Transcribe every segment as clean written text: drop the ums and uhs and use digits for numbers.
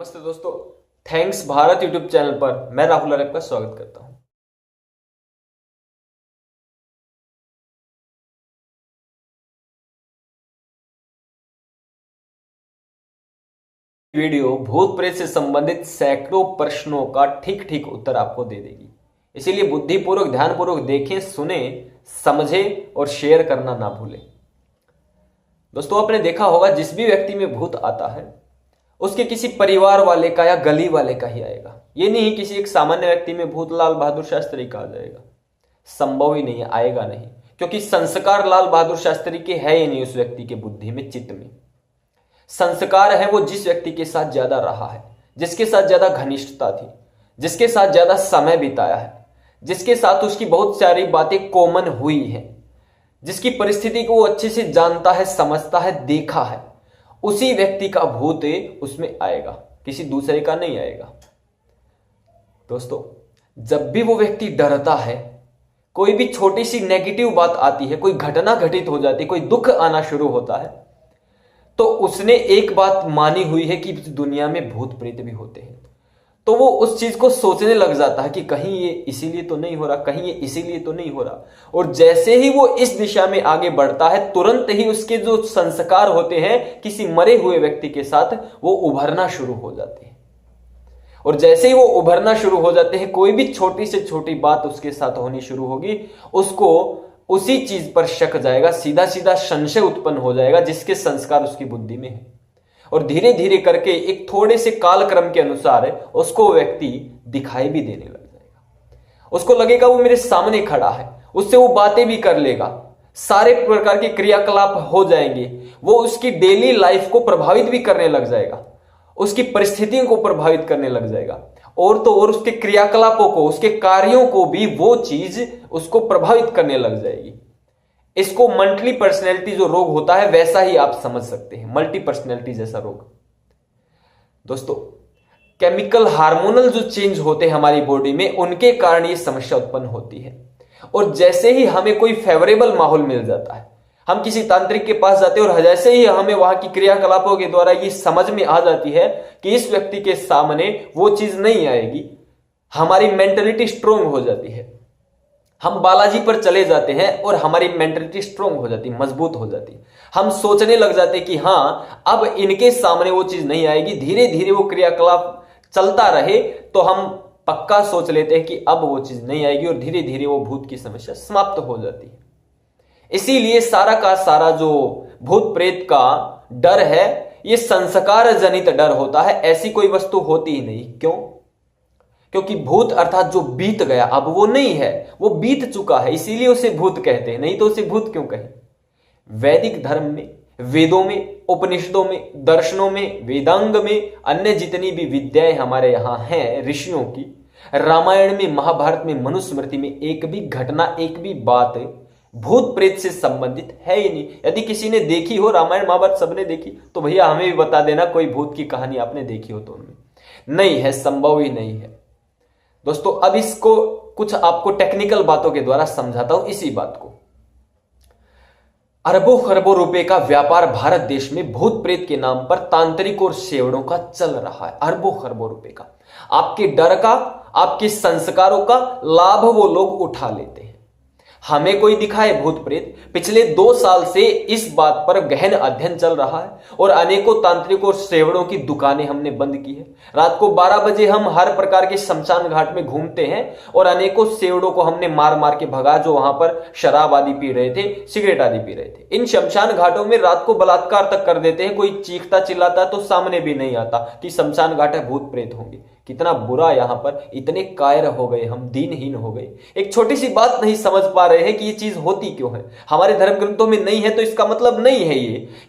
नमस्ते दोस्तों, thanks Bharat YouTube channel पर मैं राहुल अरब का स्वागत करता हूं। वीडियो भूत प्रेत से संबंधित सैकड़ों प्रश्नों का ठीक ठीक उत्तर आपको दे देगी। इसीलिए बुद्धिपूर्वक ध्यानपूर्वक देखें, सुने, समझें और शेयर करना ना भूलें। दोस्तों, आपने देखा होगा जिस भी व्यक्ति में भूत आता है उसके किसी परिवार वाले का या गली वाले का ही आएगा। ये नहीं किसी एक सामान्य व्यक्ति में भूत लाल बहादुर शास्त्री का आ जाएगा। संभव ही नहीं है, आएगा नहीं, क्योंकि संस्कार लाल बहादुर शास्त्री के है ही नहीं उस व्यक्ति के बुद्धि में, चित्त में। संस्कार है वो जिस व्यक्ति के साथ ज्यादा रहा है, जिसके साथ ज्यादा घनिष्ठता थी, जिसके साथ ज्यादा समय बिताया है, जिसके साथ उसकी बहुत सारी बातें कॉमन हुई हैं, जिसकी परिस्थिति को वो अच्छे से जानता है, समझता है, देखा है, उसी व्यक्ति का भूत उसमें आएगा, किसी दूसरे का नहीं आएगा। दोस्तों, जब भी वो व्यक्ति डरता है, कोई भी छोटी सी नेगेटिव बात आती है, कोई घटना घटित हो जाती है, कोई दुख आना शुरू होता है, तो उसने एक बात मानी हुई है कि दुनिया में भूत प्रेत भी होते हैं। तो वो उस चीज को सोचने लग जाता है कि कहीं ये इसीलिए तो नहीं हो रहा, कहीं ये इसीलिए तो नहीं हो रहा। और जैसे ही वो इस दिशा में आगे बढ़ता है, तुरंत ही उसके जो संस्कार होते हैं किसी मरे हुए व्यक्ति के साथ, वो उभरना शुरू हो जाते हैं। और जैसे ही वो उभरना शुरू हो जाते हैं, कोई भी छोटी से छोटी बात उसके साथ होनी शुरू होगी, उसको उसी चीज पर शक जाएगा, सीधा सीधा संशय उत्पन्न हो जाएगा जिसके संस्कार उसकी बुद्धि में है। और धीरे धीरे करके एक थोड़े से कालक्रम के अनुसार उसको व्यक्ति दिखाई भी देने लग जाएगा। उसको लगेगा वो मेरे सामने खड़ा है, उससे वो बातें भी कर लेगा, सारे प्रकार के क्रियाकलाप हो जाएंगे, वो उसकी डेली लाइफ को प्रभावित भी करने लग जाएगा, उसकी परिस्थितियों को प्रभावित करने लग जाएगा, और तो और उसके क्रियाकलापों को, उसके कार्यों को भी वो चीज उसको प्रभावित करने लग जाएगी। इसको मल्टी पर्सनैलिटी जो रोग होता है वैसा ही आप समझ सकते हैं, मल्टी पर्सनैलिटी जैसा रोग। दोस्तों, केमिकल हार्मोनल जो चेंज होते हैं हमारी बॉडी में, उनके कारण ये समस्या उत्पन्न होती है। और जैसे ही हमें कोई फेवरेबल माहौल मिल जाता है, हम किसी तांत्रिक के पास जाते हैं और जैसे ही हमें वहां की क्रियाकलापों के द्वारा ये समझ में आ जाती है कि इस व्यक्ति के सामने वो चीज नहीं आएगी, हमारी मेंटलिटी स्ट्रोंग हो जाती है। हम बालाजी पर चले जाते हैं और हमारी मेंटलिटी स्ट्रोंग हो जाती है, मजबूत हो जाती है। हम सोचने लग जाते हैं कि हाँ, अब इनके सामने वो चीज नहीं आएगी। धीरे धीरे वो क्रियाकलाप चलता रहे तो हम पक्का सोच लेते हैं कि अब वो चीज नहीं आएगी, और धीरे धीरे वो भूत की समस्या समाप्त हो जाती है। इसीलिए सारा का सारा जो भूत प्रेत का डर है, ये संस्कार जनित डर होता है, ऐसी कोई वस्तु होती ही नहीं। क्यों? क्योंकि भूत अर्थात जो बीत गया, अब वो नहीं है, वो बीत चुका है, इसीलिए उसे भूत कहते हैं, नहीं तो उसे भूत क्यों कहें। वैदिक धर्म में, वेदों में, उपनिषदों में, दर्शनों में, वेदांग में, अन्य जितनी भी विद्याएं हमारे यहां हैं ऋषियों की, रामायण में, महाभारत में, मनुस्मृति में एक भी घटना, एक भी बात भूत प्रेत से संबंधित है ही नहीं। यदि किसी ने देखी हो, रामायण महाभारत सबने देखी, तो भैया हमें भी बता देना कोई भूत की कहानी आपने देखी हो तो उनमें। नहीं है, संभव ही नहीं है। दोस्तों, अब इसको कुछ आपको टेक्निकल बातों के द्वारा समझाता हूं। इसी बात को, अरबों खरबों रुपए का व्यापार भारत देश में भूत प्रेत के नाम पर तांत्रिक और सेवड़ों का चल रहा है। अरबों खरबों रुपए का, आपके डर का, आपके संस्कारों का लाभ वो लोग उठा लेते हैं। हमें कोई दिखाए भूत प्रेत, पिछले 2 साल से इस बात पर गहन अध्ययन चल रहा है और अनेकों तांत्रिक और सेवड़ों की दुकानें हमने बंद की है। रात को 12 बजे हम हर प्रकार के शमशान घाट में घूमते हैं और अनेकों सेवड़ों को हमने मार मार के भगा, जो वहां पर शराब आदि पी रहे थे, सिगरेट आदि पी रहे थे। इन शमशान घाटों में रात को बलात्कार तक कर देते हैं। कोई चीखता चिल्लाता तो सामने भी नहीं आता कि शमशान घाट है, भूत प्रेत होंगे। कितना बुरा, यहां पर इतने कायर हो गए हम, दीनहीन हो गए, एक छोटी सी बात नहीं समझ पा रहे हैं कि ये चीज होती क्यों है। हमारे धर्म ग्रंथों में नहीं है तो इसका मतलब नहीं है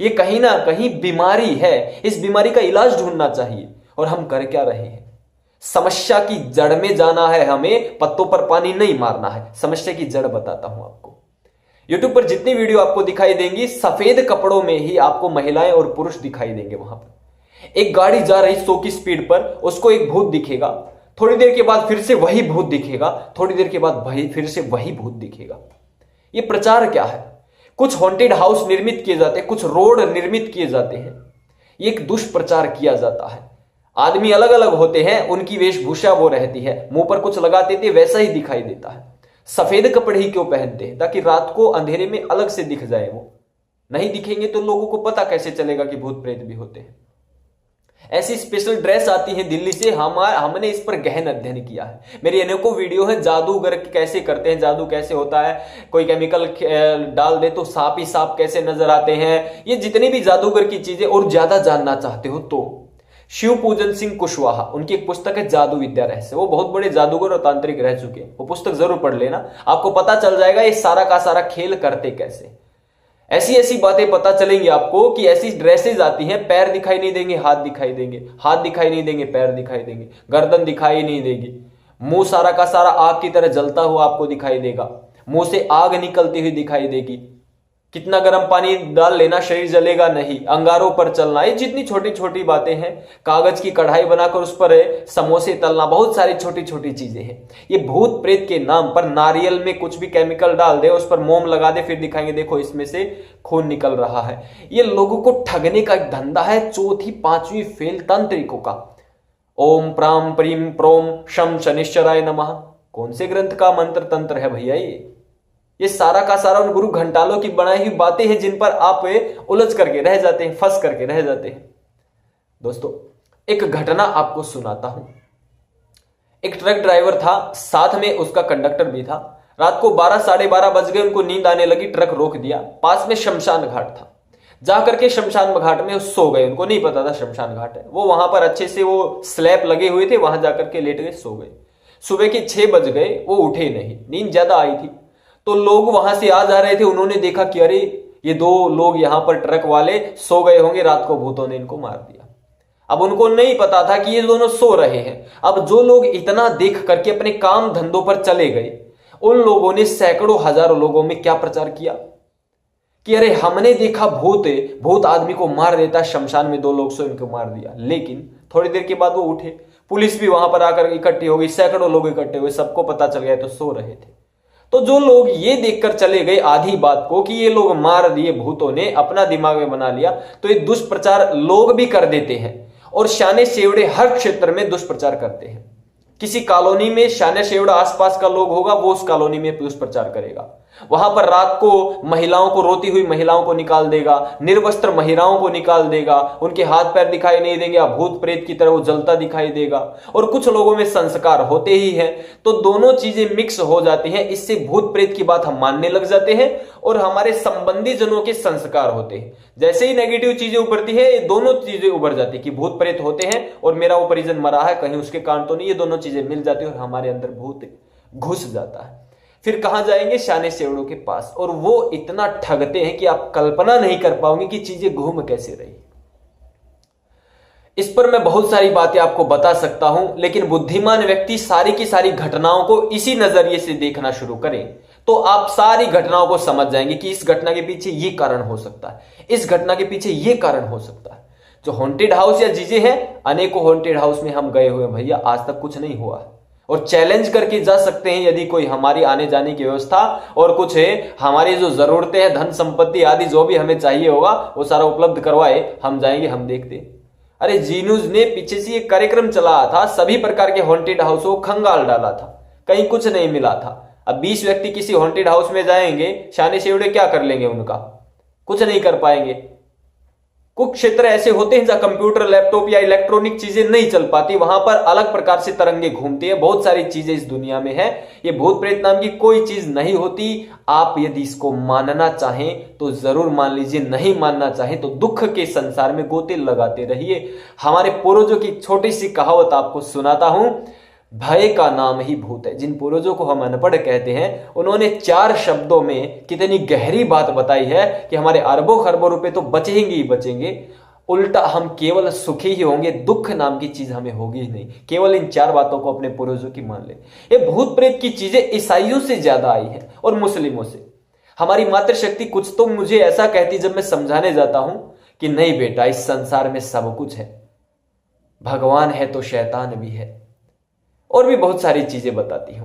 ये कहीं ना कहीं बीमारी है। इस बीमारी का इलाज ढूंढना चाहिए। और हम कर क्या रहे हैं? समस्या की जड़ में जाना है हमें, पत्तों पर पानी नहीं मारना है। समस्या की जड़ बताता हूं आपको। यूट्यूब पर जितनी वीडियो आपको दिखाई देंगी, सफेद कपड़ों में ही आपको महिलाएं और पुरुष दिखाई देंगे। वहां पर एक गाड़ी जा रही 100 की स्पीड पर, उसको एक भूत दिखेगा, थोड़ी देर के बाद फिर से वही भूत दिखेगा, थोड़ी देर के बाद भाई फिर से वही भूत दिखेगा। ये प्रचार क्या है? कुछ हॉन्टेड हाउस निर्मित किए जाते हैं, कुछ रोड निर्मित किए जाते हैं, ये एक दुष्प्रचार किया जाता है। आदमी अलग अलग होते हैं, उनकी वेशभूषा वो रहती है, मुंह पर कुछ लगाते थे वैसा ही दिखाई देता है। सफेद कपड़े ही क्यों पहनते हैं? ताकि रात को अंधेरे में अलग से दिख जाए। वो नहीं दिखेंगे तो लोगों को पता कैसे चलेगा कि भूत प्रेत भी होते हैं। ऐसी स्पेशल ड्रेस आती है दिल्ली से, हमने इस पर गहन अध्ययन किया है। मेरी अनेकों वीडियो है, जादूगर कैसे करते हैं, जादू कैसे होता है, कोई केमिकल डाल दे तो सांप ही सांप कैसे नजर आते हैं। ये जितनी भी जादूगर की चीजें और ज्यादा जानना चाहते हो तो शिव पूजन सिंह कुशवाहा, उनकी एक पुस्तक है जादू विद्या रहस्य। वो बहुत बड़े जादूगर और तांत्रिक रह चुके हैं। वो पुस्तक जरूर पढ़ लेना, आपको पता चल जाएगा ये सारा का सारा खेल करते कैसे। ऐसी ऐसी बातें पता चलेंगी आपको कि ऐसी ड्रेसेस आती हैं, पैर दिखाई नहीं देंगे, हाथ दिखाई देंगे, हाथ दिखाई नहीं देंगे, पैर दिखाई देंगे, गर्दन दिखाई नहीं देगी, मुंह सारा का सारा आग की तरह जलता हुआ आपको दिखाई देगा, मुंह से आग निकलती हुई दिखाई देगी। कितना गर्म पानी डाल लेना, शरीर जलेगा नहीं, अंगारों पर चलना, ये जितनी छोटी छोटी बातें हैं, कागज की कढ़ाई बनाकर उस पर समोसे तलना, बहुत सारी छोटी छोटी चीजें हैं। ये भूत प्रेत के नाम पर नारियल में कुछ भी केमिकल डाल दे, उस पर मोम लगा दे, फिर दिखाएंगे देखो इसमें से खून निकल रहा है। ये लोगों को ठगने का एक धंधा है। चौथी पांचवी फेल तांत्रिकों का। ओम प्राम प्रीम प्रोम शम शनिश्चराय नमः, कौन से ग्रंथ का मंत्र तंत्र है भैया? ये सारा का सारा उन गुरु घंटालों की बनाई हुई बातें हैं जिन पर आप उलझ करके रह जाते हैं, फंस करके रह जाते हैं। दोस्तों, एक घटना आपको सुनाता हूं। एक ट्रक ड्राइवर था, साथ में उसका कंडक्टर भी था। रात को 12 साढ़े 12 बज गए, उनको नींद आने लगी, ट्रक रोक दिया। पास में शमशान घाट था, जाकर के शमशान घाट में सो गए। उनको नहीं पता था शमशान घाट है। वो वहां पर अच्छे से वो स्लैब लगे हुए थे, वहां जाकर के लेट गए, सो गए। सुबह के 6 बज गए, वो उठे नहीं, नींद ज्यादा आई थी। तो लोग वहां से आ जा रहे थे, उन्होंने देखा कि अरे ये 2 लोग यहां पर ट्रक वाले सो गए होंगे, रात को भूतों ने इनको मार दिया। अब उनको नहीं पता था कि ये दोनों सो रहे हैं। अब जो लोग इतना देख करके अपने काम धंधों पर चले गए, उन लोगों ने सैकड़ों हजारों लोगों में क्या प्रचार किया कि अरे हमने देखा भूत, भूत आदमी को मार देता, शमशान में 2 लोग सो, इनको मार दिया। लेकिन थोड़ी देर के बाद वो उठे, पुलिस भी वहां पर आकर इकट्ठी हो गई, सैकड़ों लोग इकट्ठे हुए, सबको पता चल गया तो सो रहे थे। तो जो लोग ये देखकर चले गए आधी बात को कि ये लोग मार दिए भूतों ने, अपना दिमाग में बना लिया, तो ये दुष्प्रचार लोग भी कर देते हैं। और शाने शेवड़े हर क्षेत्र में दुष्प्रचार करते हैं। किसी कॉलोनी में शाने शेवड़ा आसपास का लोग होगा, वो उस कॉलोनी में दुष्प्रचार करेगा। वहां पर रात को महिलाओं को, रोती हुई महिलाओं को निकाल देगा, निर्वस्त्र महिलाओं को निकाल देगा, उनके हाथ पैर दिखाई नहीं देंगे, भूत प्रेत की तरह वो जलता दिखाई देगा। और कुछ लोगों में संस्कार होते ही हैं, तो दोनों चीजें मिक्स हो जाती हैं। इससे भूत प्रेत की बात हम मानने लग जाते हैं और हमारे संबंधी जनों के संस्कार होते हैं। जैसे ही नेगेटिव चीजें उभरती है, ये दोनों चीजें उभर जाती है कि भूत प्रेत होते हैं और मेरा वो परिजन मरा है, कहीं उसके कारण तो नहीं। ये दोनों चीजें मिल जाती है और हमारे अंदर भूत घुस जाता है। फिर कहां जाएंगे? शाने शेवड़ों के पास। और वो इतना ठगते हैं कि आप कल्पना नहीं कर पाओगे कि चीजें घूम कैसे रही। इस पर मैं बहुत सारी बातें आपको बता सकता हूं, लेकिन बुद्धिमान व्यक्ति सारी की सारी घटनाओं को इसी नजरिए से देखना शुरू करें तो आप सारी घटनाओं को समझ जाएंगे कि इस घटना के पीछे ये कारण हो सकता है, इस घटना के पीछे ये कारण हो सकता है। जो हॉन्टेड हाउस या चीजें हैं, अनेकों हॉन्टेड हाउस में हम गए हुए भैया, आज तक कुछ नहीं हुआ। और चैलेंज करके जा सकते हैं, यदि कोई हमारी आने जाने की व्यवस्था और कुछ है, हमारी जो जरूरतें हैं, धन संपत्ति आदि जो भी हमें चाहिए होगा, वो सारा उपलब्ध करवाए, हम जाएंगे, हम देखते। अरे जी न्यूज ने पीछे से एक कार्यक्रम चलाया था, सभी प्रकार के हॉन्टेड हाउस को खंगाल डाला था, कहीं कुछ नहीं मिला था। अब 20 व्यक्ति किसी हॉन्टेड हाउस में जाएंगे, शाने शेवड़े क्या कर लेंगे? उनका कुछ नहीं कर पाएंगे। कुछ क्षेत्र ऐसे होते हैं जहां कंप्यूटर, लैपटॉप या इलेक्ट्रॉनिक चीजें नहीं चल पाती, वहां पर अलग प्रकार से तरंगे घूमती है। बहुत सारी चीजें इस दुनिया में है। ये भूत प्रेत नाम की कोई चीज नहीं होती। आप यदि इसको मानना चाहें तो जरूर मान लीजिए, नहीं मानना चाहें तो दुख के संसार में गोते लगाते रहिए। हमारे पूर्वजों की छोटी सी कहावत आपको सुनाता हूं, भय का नाम ही भूत है। जिन पूर्वजों को हम अनपढ़ कहते हैं, उन्होंने 4 शब्दों में कितनी गहरी बात बताई है कि हमारे अरबों खरबों रुपए तो बचेंगे ही बचेंगे, उल्टा हम केवल सुखी ही होंगे, दुख नाम की चीज हमें होगी ही नहीं। केवल इन 4 बातों को अपने पूर्वजों की मान ले। ये भूत प्रेत की चीजें ईसाइयों से ज्यादा आई है और मुस्लिमों से। हमारी मातृशक्ति कुछ तो मुझे ऐसा कहती जब मैं समझाने जाता हूं कि नहीं बेटा, इस संसार में सब कुछ है, भगवान है तो शैतान भी है, और भी बहुत सारी चीजें बताती हैं।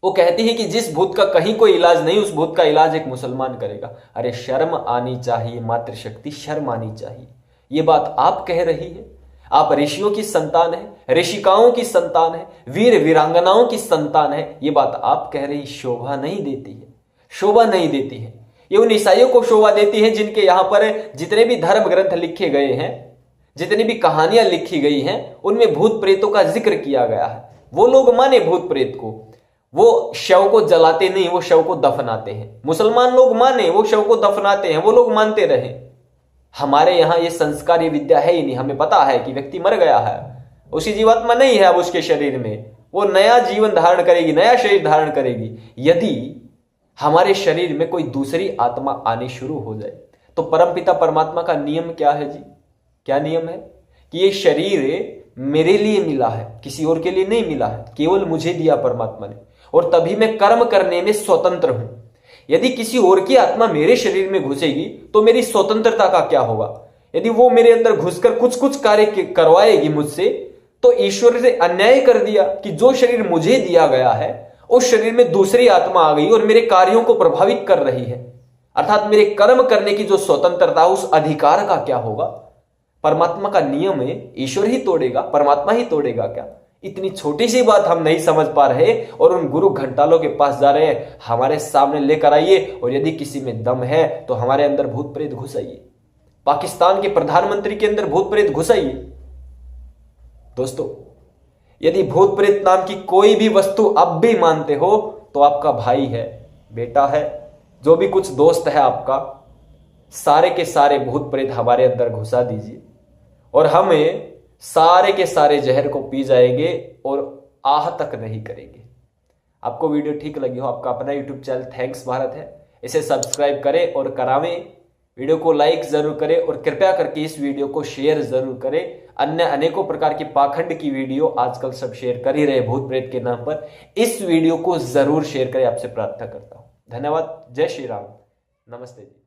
वो कहती है कि जिस भूत का कहीं कोई इलाज नहीं, उस भूत का इलाज एक मुसलमान करेगा। अरे शर्म आनी चाहिए मातृशक्ति, शर्म आनी चाहिए। ये बात आप कह रही है। आप ऋषियों की संतान है, ऋषिकाओं की संतान है, वीर वीरांगनाओं की संतान है। ये बात आप कह रही शोभा नहीं देती है, शोभा नहीं देती है। ये उन ईसाइयों को शोभा देती है जिनके यहां पर जितने भी धर्म ग्रंथ लिखे गए हैं, जितनी भी कहानियां लिखी गई हैं, उनमें भूत प्रेतों का जिक्र किया गया है। वो लोग माने भूत प्रेत को, वो शव को जलाते नहीं, वो शव को दफनाते हैं। मुसलमान लोग माने, वो शव को दफनाते हैं, वो लोग मानते रहे। हमारे यहां ये संस्कार, ये विद्या है ही नहीं। हमें पता है कि व्यक्ति मर गया है, उसी जीवात्मा नहीं है अब उसके शरीर में, वो नया जीवन धारण करेगी, नया शरीर धारण करेगी। यदि हमारे शरीर में कोई दूसरी आत्मा आनी शुरू हो जाए तो परमपिता परमात्मा का नियम क्या है जी? क्या नियम है कि ये शरीर मेरे लिए मिला है, किसी और के लिए नहीं मिला है, केवल मुझे दिया परमात्मा ने, और तभी मैं कर्म करने में स्वतंत्र हूं। यदि किसी और की आत्मा मेरे शरीर में घुसेगी तो मेरी स्वतंत्रता का क्या होगा? यदि वो मेरे अंदर घुसकर कुछ कुछ कार्य करवाएगी मुझसे, तो ईश्वर से अन्याय कर दिया कि जो शरीर मुझे दिया गया है उस शरीर में दूसरी आत्मा आ गई और मेरे कार्यों को प्रभावित कर रही है, अर्थात मेरे कर्म करने की जो स्वतंत्रता, उस अधिकार का क्या होगा? परमात्मा का नियम है, ईश्वर ही तोड़ेगा, परमात्मा ही तोड़ेगा क्या? इतनी छोटी सी बात हम नहीं समझ पा रहे और उन गुरु घंटालों के पास जा रहे हैं। हमारे सामने लेकर आइए, और यदि किसी में दम है तो हमारे अंदर भूत प्रेत घुसाइए, पाकिस्तान के प्रधानमंत्री के अंदर भूत प्रेत घुसाइए। दोस्तों, यदि भूत प्रेत नाम की कोई भी वस्तु अब भी मानते हो तो आपका भाई है, बेटा है, जो भी कुछ दोस्त है आपका, सारे के सारे भूत प्रेत हमारे अंदर घुसा दीजिए और हमें सारे के सारे जहर को पी जाएंगे और आह तक नहीं करेंगे। आपको वीडियो ठीक लगी हो, आपका अपना यूट्यूब चैनल थैंक्स भारत है, इसे सब्सक्राइब करें और करावें, वीडियो को लाइक जरूर करें और कृपया करके इस वीडियो को शेयर जरूर करें। अन्य अनेकों प्रकार की पाखंड की वीडियो आजकल सब शेयर कर ही रहे भूत प्रेत के नाम पर। इस वीडियो को जरूर शेयर करें, आपसे प्रार्थना करता हूं। धन्यवाद। जय श्री राम। नमस्ते जी।